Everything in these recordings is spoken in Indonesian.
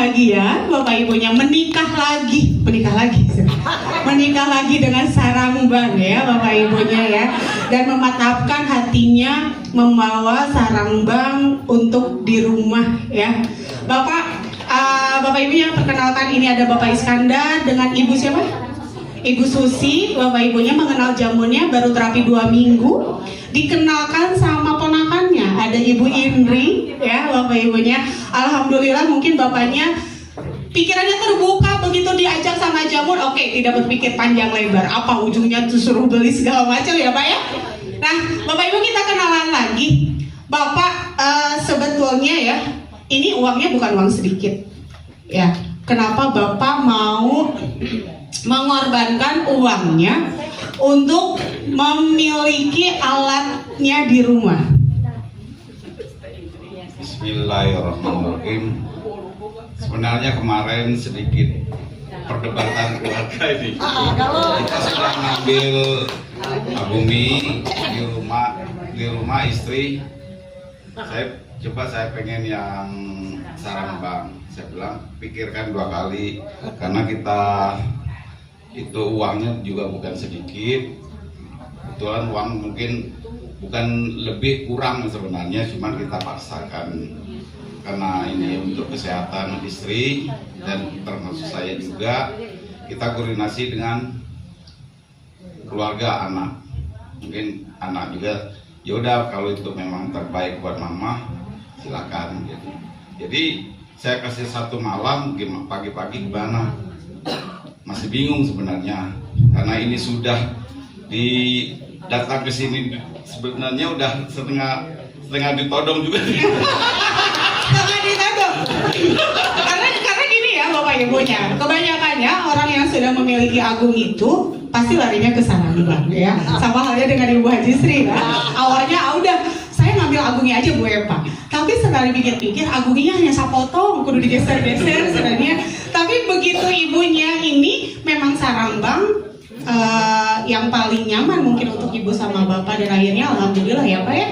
bahagia, Bapak Ibunya menikah lagi dengan sarang bang ya Bapak Ibunya ya, dan mematapkan hatinya membawa sarang bang untuk di rumah ya. Bapak Ibunya perkenalkan, ini ada Bapak Iskandar dengan Ibu siapa? Ibu Susi. Bapak Ibunya mengenal jamunya baru terapi 2 minggu. Dikenalkan sama ponakannya, ada Ibu Indri ya Bapak Ibunya. Alhamdulillah mungkin bapaknya pikirannya terbuka begitu diajak sama Jamun. Oke, tidak berpikir panjang lebar, apa ujungnya tuh suruh beli segala macam ya Pak ya. Nah Bapak Ibu, kita kenalan lagi. Bapak sebetulnya ya, ini uangnya bukan uang sedikit ya. Kenapa Bapak mau mengorbankan uangnya untuk memiliki alatnya di rumah? Bismillahirrahmanirrahim. Sebenarnya kemarin sedikit perdebatan keluarga ini. Kita sudah ngambil Agumi di rumah istri. Saya pengen yang sarang bang. Saya bilang pikirkan 2 kali, karena kita itu uangnya juga bukan sedikit. Kebetulan uang mungkin bukan lebih kurang sebenarnya, cuman kita paksakan karena ini untuk kesehatan istri dan termasuk saya juga. Kita koordinasi dengan keluarga anak, mungkin anak juga yaudah kalau itu memang terbaik buat mama silakan gitu. Jadi saya kasih 1 malam, pagi-pagi gimana, masih bingung sebenarnya karena ini sudah datang ke sini sebenarnya udah setengah ditodong juga. Setengah ditodong. Karena gini ya Bapak Ibunya, kebanyakannya orang yang sudah memiliki agung itu pasti larinya ke sarang bang ya. Sama halnya dengan Ibu Haji Sri ya. Awalnya udah saya ngambil agungnya aja Bu Epa, tapi sekali pikir-pikir agungnya hanya sapotong, kudu digeser-geser sebenarnya. Tapi begitu ibunya ini memang sarang bang yang paling nyaman mungkin untuk ibu sama bapak, dan akhirnya alhamdulillah ya Pak ya.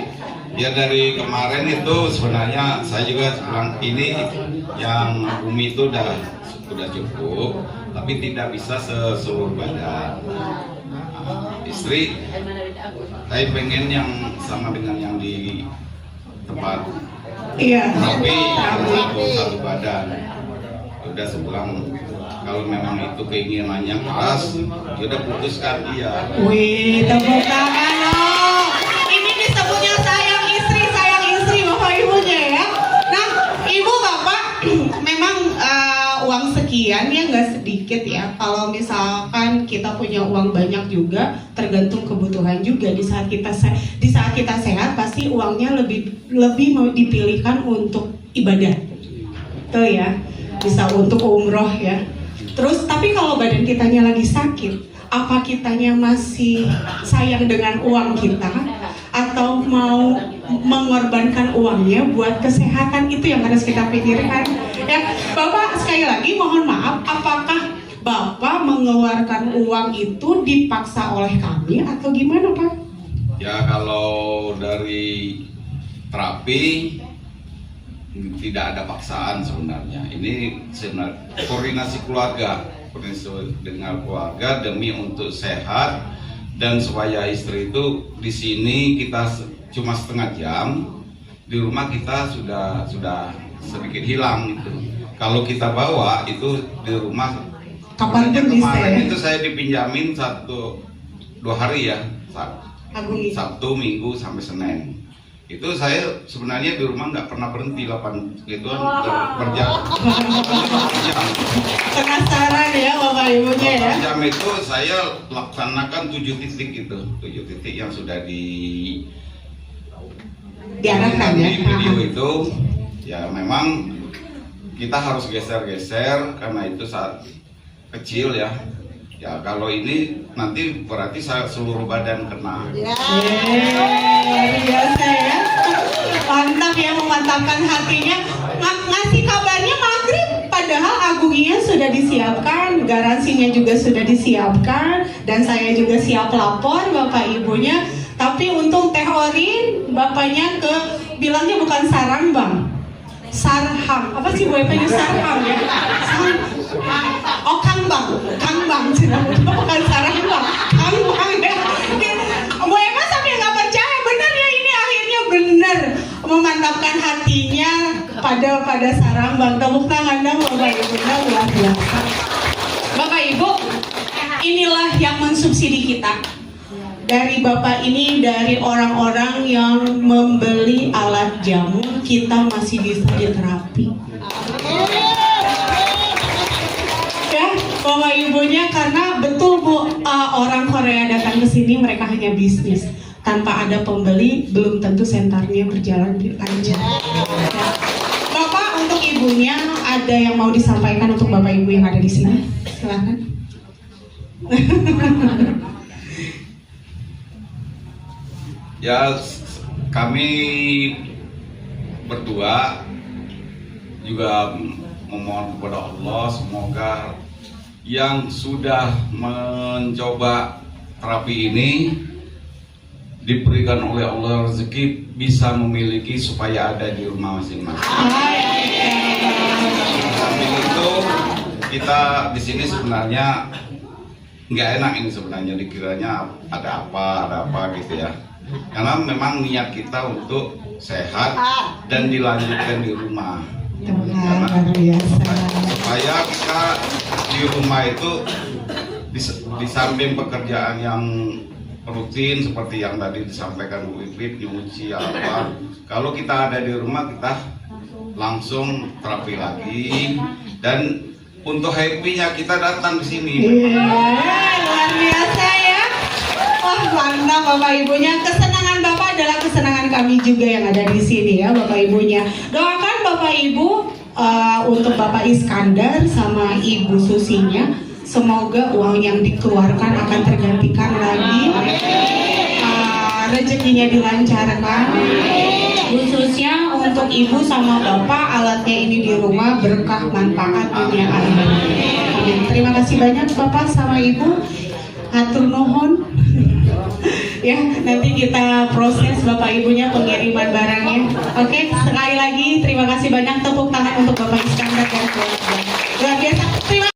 Ya dari kemarin itu sebenarnya saya juga bilang ini yang bumi itu udah cukup, tapi tidak bisa seluruh badan. Istri saya pengen yang sama dengan yang di tempat. Iya. Tapi satu badan. Udah sebulan, kalau memang itu keinginannya keras, sudah putuskan dia. Wih, tepuk tangan loh. Ini disebutnya sayang istri Bapak Ibunya ya. Nah, Ibu Bapak memang uang sekian ya nggak sedikit ya. Kalau misalkan kita punya uang banyak juga, tergantung kebutuhan juga. Di saat kita sehat, pasti uangnya lebih mau dipilihkan untuk ibadah. Tuh ya. Bisa untuk umroh ya. Terus tapi kalau badan kitanya lagi sakit, apa kitanya masih sayang dengan uang kita atau mau mengorbankan uangnya buat kesehatan? Itu yang harus kita pikirkan ya. Bapak sekali lagi mohon maaf, apakah Bapak mengeluarkan uang itu dipaksa oleh kami atau gimana Pak? Ya kalau dari terapi tidak ada paksaan sebenarnya. Ini sebenarnya koordinasi dengan keluarga demi untuk sehat dan supaya istri itu di sini kita cuma setengah jam, di rumah kita sudah sedikit hilang gitu. Kalau kita bawa itu di rumah, kapan pun bisa ya? Itu saya dipinjamin 1-2 hari ya, Sabtu, Minggu sampai Senin. Itu saya sebenarnya di rumah nggak pernah berhenti 8 gitu berjam. Penasaran ya Bapak Ibunya ya. Jam itu saya laksanakan 7 titik itu, 7 titik yang sudah diarahkan ya. Di video itu ya memang kita harus geser-geser karena itu saat kecil ya. Ya kalau ini nanti berarti seluruh badan kena. Luar biasa ya. Mantap ya, memantapkan hatinya. Ngasih kabarnya maghrib, padahal agungnya sudah disiapkan, garansinya juga sudah disiapkan, dan saya juga siap lapor Bapak Ibunya. Tapi untung Teh Orin bapaknya bilangnya bukan sarang bang, Sarham. Apa sih Bu Eva Sarham ya? Oh Kang Bang, bukan Sarham Bang, Kang Bang ya. Bu Eva sampai nggak percaya, bener ya ini akhirnya bener memantapkan hatinya pada Sarham Bang. Tepuk tangan dong Bapak Ibu, luar biasa. Bapak Ibu, inilah yang mensubsidi kita. Dari Bapak ini, dari orang-orang yang membeli alat jamu, kita masih bisa diterapi. Ya, Bapak Ibunya, karena betul Bu, orang Korea datang ke sini mereka hanya bisnis. Tanpa ada pembeli, belum tentu sentarnya berjalan lancar. Ya. Bapak, untuk ibunya, ada yang mau disampaikan untuk Bapak Ibu yang ada di sini? Silakan. Ya, kami berdua juga memohon kepada Allah semoga yang sudah mencoba terapi ini diberikan oleh Allah rezeki bisa memiliki supaya ada di rumah masing-masing. Sambil itu kita di sini sebenarnya nggak enak ini sebenarnya, dikiranya ada apa gitu ya. Karena memang niat kita untuk sehat dan dilanjutkan di rumah. Supaya kita di rumah itu di samping pekerjaan yang rutin seperti yang tadi disampaikan Bu Ipit, nyuci apa, kalau kita ada di rumah kita langsung terapi lagi, dan untuk happy-nya kita datang ke sini. Luar biasa ya. Wah, mantap Bapak Ibunya. Kesenangan Bapak adalah kesenangan kami juga yang ada di sini ya Bapak Ibunya. Doakan Bapak Ibu untuk Bapak Iskandar sama Ibu Susinya, semoga uang yang dikeluarkan akan tergantikan lagi, rezekinya dilancarkan, khususnya untuk Ibu sama Bapak alatnya ini di rumah berkah manfaat dunia akhirat. Amin. Terima kasih banyak Bapak sama Ibu. Hatur nuhun. Ya, nanti kita proses Bapak Ibunya pengiriman barangnya. Oke, sekali lagi terima kasih banyak, tepuk tangan untuk Bapak Iskandar dan keluarga. Luar biasa. Terima